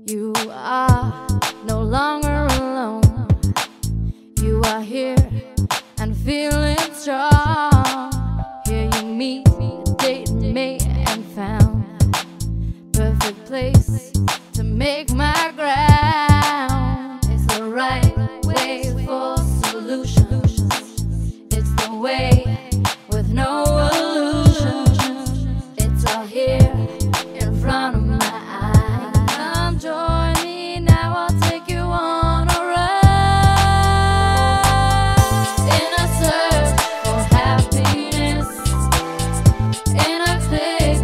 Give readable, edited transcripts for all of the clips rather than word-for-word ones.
You are no longer alone. You are here and feeling strong. Here you meet, dated me, and found perfect place to make my ground. It's the right way for solutions. It's the way with no illusions. It's all here in front of my eyes. Come join me now, I'll take you on a ride. In a search for happiness, in a click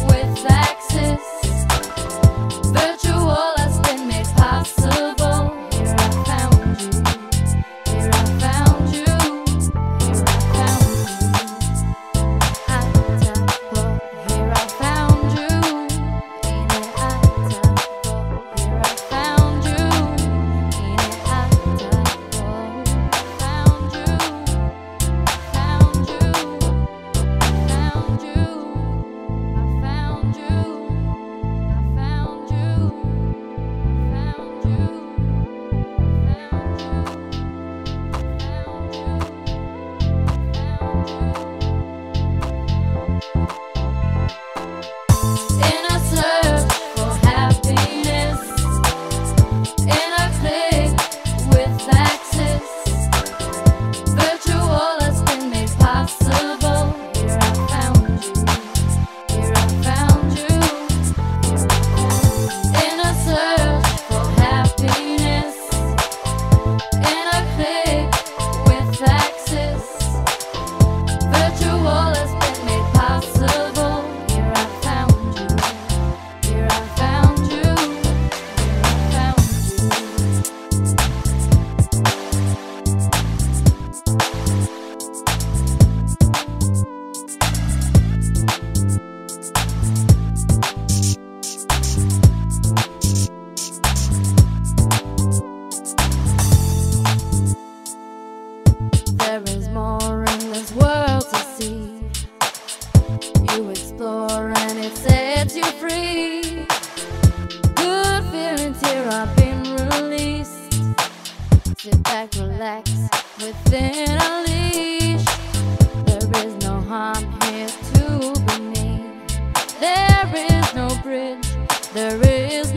with access, virtual has been made possible. Here I found you, here I found you, here I found you. Here I found you, here I found you, in a search for happiness, in a click with access, virtual has been made possible. Here I found you, here I found you, in a search for happiness, in a click with access, virtual has been made possible. Here I found you, here I found you, here I found There is more in this world to see. You explore and it sets you free. Good feelings here are being released. Sit back, relax within a leash. There is no harm here to be made. There is no bridge, there is